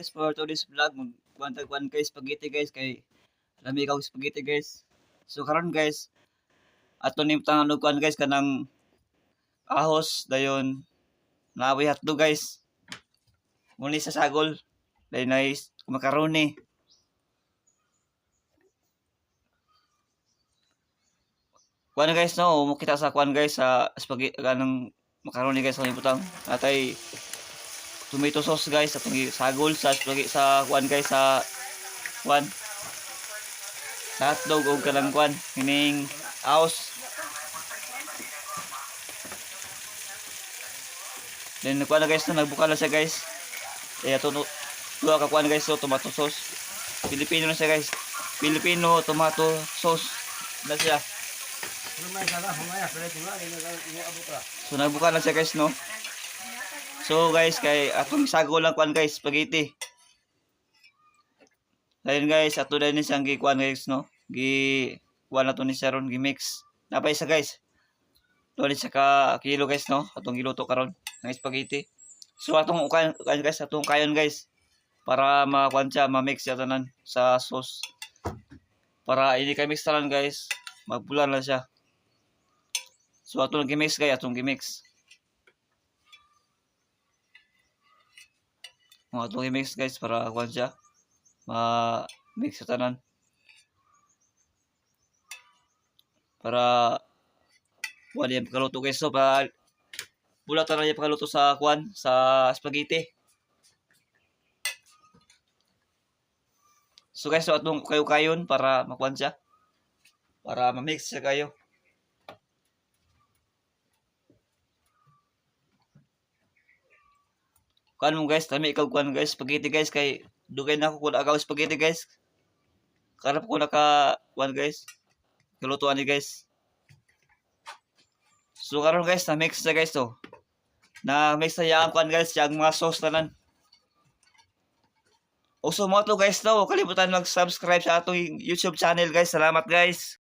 guys for today's vlog. Magkuhan guys spaghetti guys kay lami kang spaghetti guys. So karon guys ato ni tangan kuan guys kanang ahos dayon naaway hotdog guys. Muni sa sagol dayon nice macaroni. Kuan guys no, mo kita sa kuan guys sa spaghetti kanang macaroni guys sa ibutang. Atay tomato sauce guys atong sagol sa spaghetti sa kuan guys sa kuan sa hotdog o kanang kuan hining ahos. Then kuan na guys na nagbuka na siya guys. Kaya tuwa ka kuan guys so tomato sauce. Filipino na siya guys. Filipino tomato sauce na siya. So nagbuka na siya guys no. So guys kay atong sagol lang kuan guys spaghetti. Ayun guys ato din ni siyang gi kuan guys no. Gi kuan na to ni siya ron gi mix. Napay sa guys. Tulis sa ka kilo guys no. Atong giluto karon ng spaghetti. So atong ukan guys atong kayon guys para makuan siya ma-mix siya tanan sa sauce. Para ini kay mix tanan guys. Magpulan lang siya. So atong gi-mix guys atong gi-mix. Mga itong i-mix guys para kuhan siya ma-mix sa tanan para kuhan yung pagkaluto guys so para bulat na yung pagkaluto sa kuhan sa spaghetti. So guys so atong kayo-kayon para makuhan siya para ma-mix siya kayo. Kuan mo guys, tami ikaw kuan guys, spaghetti guys kay dugay na ako kun agaw spaghetti guys. Karap ko naka kuan guys. Kalutuan ni guys. So karon guys, na mix na guys to. Na mix na yang kuan guys, yang mga sauce tanan. Also mo to guys to, kalimutan mag-subscribe sa atong YouTube channel guys. Salamat guys.